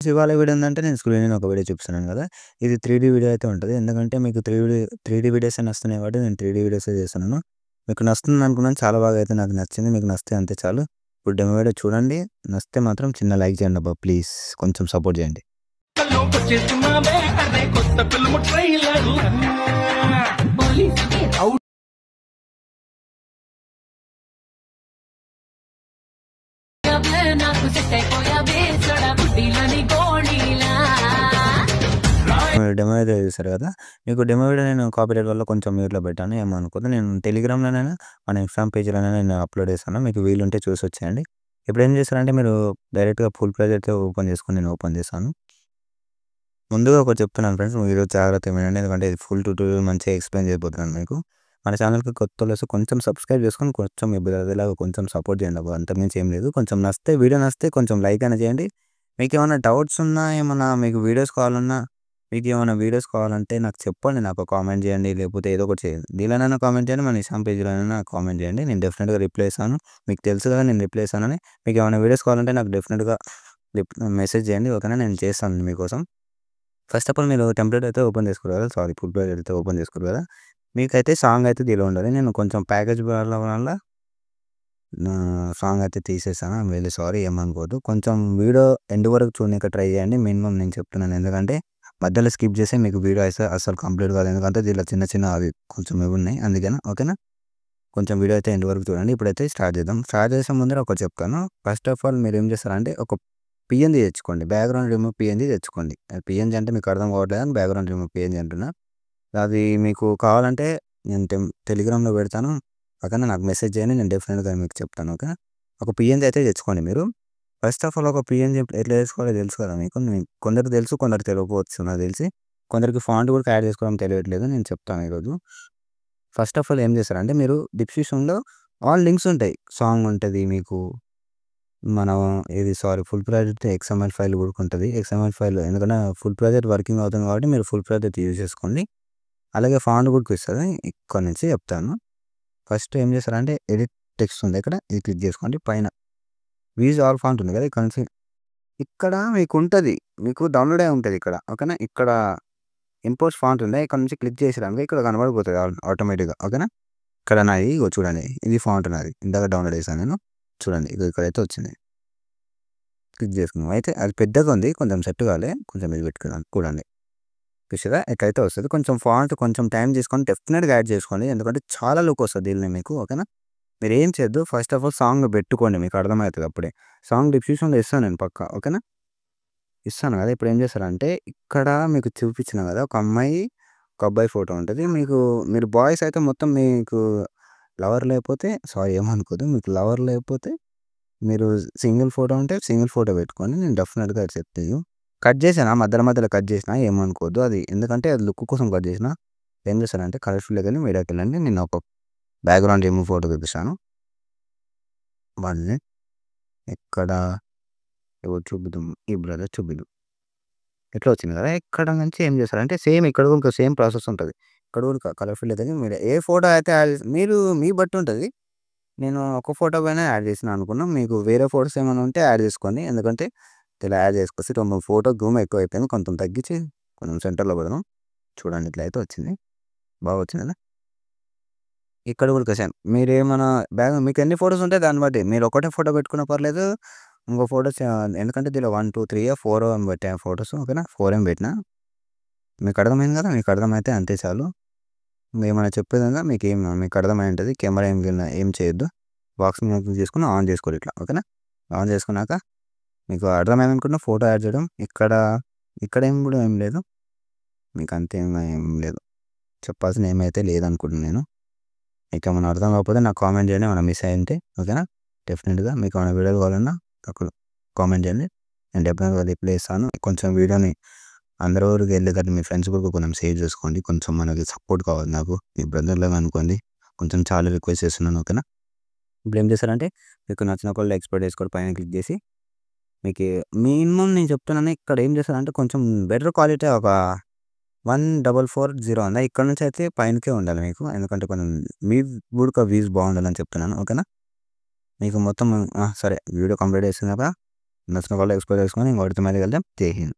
ఇవాళ వీడియో ఏందంటే నేను స్క్రీన్ ఒక వీడియో చూపిస్తున్నాను కదా! ఇది 3డీ వీడియో అయితే ఉంటది. ఎందుకంటే మీకు 3డీ వీడియోసే నస్తున్నాయి కాబట్టి నేను 3డీ వీడియోసే చేస్తున్నాను. మీకు నస్తుంది అనుకున్నాను. చాలా బాగా అయితే నాకు నచ్చింది. మీకు నచ్చితే అంతే చాలు. ఇప్పుడు డెమో వీడియో చూడండి. నచ్చితే మాత్రం చిన్న లైక్ చేయండి అబ్బా! ప్లీజ్ కొంచెం సపోర్ట్ చేయండి. డెమో వీడియో చూసారు కదా! మీకు డెమో వీడియో నేను కాపీరైట్ వల్ల కొంచెం మ్యూట్‌లో పెట్టాను. ఏమనుకోద్దు. నేను టెలిగ్రామ్‌లోనైనా మన ఇన్‌స్టాగ్రామ్ పేజ్‌లోనైనా నేను అప్‌లోడ్ చేశాను. మీకు వీలుంటే చూసొచ్చేయండి. ఇప్పుడేం చేస్తారంటే మీరు డైరెక్ట్‌గా ఫుల్ పేజ్ అయితే ఓపెన్ చేసుకొని నేను ఓపెన్ చేశాను. ముందుగా ఒకటి చెప్తున్నాను ఫ్రెండ్స్. వీడియో జాగ్రత్తగా వినండి. ఎందుకంటే ఇది ఫుల్ ట్యూటోరియల్ మంచిగా ఎక్స్‌ప్లెయిన్ చేయబోతున్నాను మీకు. మన ఛానెల్‌కి కొత్తోళ్ళొస్తే కొంచెం సబ్స్క్రైబ్ చేసుకొని కొంచెం మీ బ్రదర్‌లాగా కొంచెం సపోర్ట్ చేయండి అబ్బా! అంతకుమించి ఏం లేదు. కొంచెం నచ్చితే వీడియో నచ్చితే కొంచెం లైక్ అయినా చేయండి. మీకేమైనా డౌట్స్ ఉన్నా, ఏమన్నా మీకు వీడియోస్ కావాలన్నా, మీకేమైనా వీడియోస్ కావాలంటే నాకు చెప్పండి. నాకు కామెంట్ చేయండి. లేకపోతే ఏదో ఒకటి చేయండి. దీనిలోనైనా కామెంట్ చేయండి. మన ఇన్‌స్టాగ్రామ్ పేజ్‌లోనైనా కామెంట్ చేయండి. నేను డెఫినిట్‌గా రిప్లై ఇస్తాను. మీకు తెలుసు కదా నేను రిప్లై ఇస్తానని. మీకేమైనా వీడియోస్ కావాలంటే నాకు డెఫినిట్‌గా మెసేజ్ చేయండి. ఓకేనా? నేను చేస్తాను మీకోసం. ఫస్ట్ ఆఫ్ ఆల్ మీరు టెంప్లేట్ అయితే ఓపెన్ చేసుకోరు కదా! సారీ ఫుల్ పేజ్ అయితే ఓపెన్ చేసుకోరు కదా! మీకైతే సాంగ్ అయితే దీనిలో ఉండాలి. నేను కొంచెం ప్యాకేజ్ వల్ల సాంగ్ అయితే తీసేసాను. ఐయామ్ రియల్లీ సారీ ఏమనుకోవద్దు. కొంచెం వీడియో ఎండ్ వరకు చూడనీకి ట్రై చేయండి. మినిమమ్ నేను చెప్తున్నాను. ఎందుకంటే మధ్యలో స్కిప్ చేస్తే మీకు వీడియో అయితే అస్సలు కంప్లీట్ కాదు. ఎందుకంటే దీనిలో చిన్న చిన్న అవి కొంచెం ఇవి ఉన్నాయి. అందుకని ఓకేనా? కొంచెం వీడియో అయితే ఎండ్ వరకు చూడండి. ఇప్పుడైతే స్టార్ట్ చేద్దాం. స్టార్ట్ చేసే ముందర ఒకటి చెప్తాను. ఫస్ట్ ఆఫ్ ఆల్ మీరేం చేస్తారంటే ఒక పీఎన్‌జీ తెచ్చుకోండి. బ్యాక్‌గ్రౌండ్ రిమూవ్ పీఎన్‌జీ తెచ్చుకోండి. పీఎన్‌జీ అంటే మీకు అర్థం కావట్లేదని బ్యాక్‌గ్రౌండ్ రిమూవ్ పీఎన్‌జీ అంటున్నా. అది మీకు కావాలంటే నేను టెలిగ్రామ్‌లో పెడతాను. ఓకేనా? నాకు మెసేజ్ చేయండి. నేను డెఫినిట్‌గా మీకు చెప్తాను. ఓకేనా? ఒక పీఎన్‌జీ అయితే తెచ్చుకోండి మీరు. ఫస్ట్ ఆఫ్ ఆల్ ఒక పీఎన్‌జీ ఎట్లా తెచ్చుకోవాలో తెలుసు కదా మీకు. కొందరికి తెలుసు, కొందరికి తెలియకపోవచ్చు నాకు తెలిసి. కొందరికి ఫాంట్ కూడా యాడ్ చేసుకోవడం తెలియట్లేదు. నేను చెప్తాను ఈరోజు. ఫస్ట్ ఆఫ్ ఆల్ ఏం చేస్తారంటే మీరు డిస్క్రిప్షన్‌లో ఆల్ లింక్స్ ఉంటాయి. సాంగ్ ఉంటది మీకు. మనం ఫుల్ ప్రాజెక్ట్ ఎక్స్ఎంఎల్ ఫైల్ కూడా ఉంటది. ఎక్స్ఎంఎల్ ఫైల్ ఎందుకంటే ఫుల్ ప్రాజెక్ట్ వర్కింగ్ అవుతుంది కాబట్టి మీరు ఫుల్ ప్రాజెక్ట్ యూజ్ చేసుకోండి. అలాగే ఫాంట్ కూడా ఇస్తది. ఇక్కడ నుంచి చెప్తాను. ఫస్ట్ ఏం చేస్తారంటే ఎడిట్ టెక్స్ట్ ఉంది ఇక్కడ. ఇది క్లిక్ చేసుకోండి. పైన వీజ్ ఆల్ ఫాంట్ ఉంది కదా! ఇక్కడ మీకుంటది. మీకు డౌన్‌లోడ్ అయ్యి ఉంటది ఇక్కడ. ఓకేనా? ఇక్కడ ఇంపోర్ట్ ఫాంట్ ఉంది. ఇక్కడ నుంచి క్లిక్ చేసినాక ఇక్కడ కనబడిపోతది ఆటోమేటిక్‌గా. ఓకేనా? ఇక్కడ నాది ఇగో చూడండి. ఇది ఫాంట్ నాది. ఇందాక డౌన్‌లోడ్ చేశాను నేను. చూడండి. ఇగో ఇక్కడైతే వచ్చింది. క్లిక్ చేసుకున్నాం. అయితే అది పెద్దగా ఉంది. కొంచెం సెట్ కాలే. కొంచెం ఇది పెట్టుకున్నాను చూడండి. చూసారా? ఇక్కడైతే వస్తది. కొంచెం ఫాంట్ కొంచెం టైం తీసుకొని డెఫినిట్‌గా యాడ్ చేసుకోండి. ఎందుకంటే చాలా లుక్ వస్తది దీనిలో మీకు. ఓకేనా? మీరేం చేయొద్దు. ఫస్ట్ ఆఫ్ ఆల్ సాంగ్ పెట్టుకోండి. మీకు అర్థమవుతది అప్పుడే. సాంగ్ డిస్క్రిప్షన్‌లో ఇస్తాను నేను పక్కా. ఓకేనా? ఇస్తాను కదా! ఇప్పుడు ఏం చేస్తారంటే ఇక్కడ మీకు చూపించిన కదా! ఒక అమ్మాయి, ఒక అబ్బాయి ఫోటో ఉంటది. మీరు బాయ్స్ అయితే మొత్తం మీకు లవర్ లేకపోతే సారీ ఏమనుకోద్దు. మీకు లవర్ లేకపోతే మీరు సింగిల్ ఫోటో ఉంటే సింగిల్ ఫోటో పెట్టుకోండి. నేను డెఫినిట్‌గా చెప్తాను. కట్ చేశానా మధ్యలో మధ్యలో కట్ చేసినా ఏమనుకోవద్దు. అది ఎందుకంటే అది లుక్ కోసం కట్ చేసినా. ఏం చేశానంటే కలర్‌ఫుల్‌గాని మీడియాకెళ్ళండి. నేను ఒక బ్యాక్‌గ్రౌండ్ రిమూవ్ ఫోటో చూపిస్తాను. 1 మినిట్. ఇక్కడ ఎవరు చూపిద్దాం. ఈ బ్రదర్ చూపిద్దాం. ఇట్లా వచ్చింది కదా! ఇక్కడ నుంచి ఏం చేస్తారంటే సేమ్ ఇక్కడ కూడా సేమ్ ప్రాసెస్ ఉంటది. ఇక్కడ కూడా కలర్‌ఫుల్‌గాని మీరు ఏ ఫోటో అయితే మీరు మీ బట్టి ఉంటది. నేను ఒక ఫోటో పైన యాడ్ చేసినా అనుకున్నా. మీకు వేరే ఫోటోస్ ఏమైనా ఉంటే యాడ్ చేసుకోండి. ఎందుకంటే ఇలా యాడ్ చేసుకొస్తే ఫోటో జూమ్ ఎక్కువైపోయింది. కొంచెం తగ్గించి కొంచెం సెంటర్‌లో పెడదాం. చూడండి ఇట్లా అయితే వచ్చింది. బాగా వచ్చింది కదా! ఇక్కడ కూడా సేమ్. మీరేమన్నా మీకు ఎన్ని ఫోటోస్ ఉంటే దాన్ని బట్టి. మీరు ఒకటే ఫోటో పెట్టుకున్నా పర్లేదు. ఇంకో ఫోటోస్ ఎందుకంటే దీనిలో 1, 2, 3 ఏమో పెట్టా ఫోటోస్. ఓకేనా? 4 ఏమో పెట్టినా. మీకు అర్థమైంది కదా! మీకు అర్థమైతే అంతే చాలు. ఏమైనా చెప్పేదన్నా మీకు అర్థమై ఉంటది. కెమెరా ఏం చేయొద్దు. బాక్స్ మీద చేసుకొని ఆన్ చేసుకోవాలి ఇట్లా. ఓకేనా? ఆన్ చేసుకున్నాక మీకు అర్థమైందనుకుంటున్నా ఫోటో యాడ్ చేయడం. ఇక్కడ కూడా ఏం లేదు. మీకు అంతే ఏం లేదు. చెప్పాల్సిన ఏమైతే లేదనుకుంటున్నాను నేను. మీకేమైనా అర్థం కాకపోతే నాకు కామెంట్ చేయండి. ఏమైనా మిస్ అయ్యుంటే. ఓకేనా? డెఫినిట్‌గా మీకు ఏమైనా వీడియోలు కావాలన్నా నాకు కామెంట్ చేయండి. నేను డెఫినిట్‌గా రిప్లై ఇస్తాను. కొంచెం వీడియోని అందరి వరకు వెళ్ళేటట్టు మీ ఫ్రెండ్స్ కూడా కొంచెం షేర్ చేసుకోండి. కొంచెం మనకి సపోర్ట్ కావాలి నాకు. మీ బ్రదర్‌లాగా అనుకోండి. కొంచెం చాలా రిక్వెస్ట్ చేస్తున్నాను. ఓకేనా? ఇప్పుడు ఏం చేస్తారంటే మీకు నచ్చిన ఒకళ్ళు ఎక్స్‌పోర్ట్ చేసుకోవడం పైన క్లిక్ చేసి మీకు మినిమమ్ నేను చెప్తున్నాను ఇక్కడ ఏం చేస్తారంటే కొంచెం బెటర్ క్వాలిటీ ఒక 1440 ఉందా? ఇక్కడ నుంచి అయితే పైనకే ఉండాలి మీకు. ఎందుకంటే కొంచెం మీ వ్యూస్ బాగుండాలని చెప్తున్నాను. ఓకేనా? మీకు మొత్తం సరే వీడియో కంప్లీట్ చేస్తున్నాక నచ్చిన వాళ్ళు ఎక్స్‌ప్లోర్ చేసుకొని ఇంకొకటితో మళ్ళీ కలుద్దాం. జై హింద్.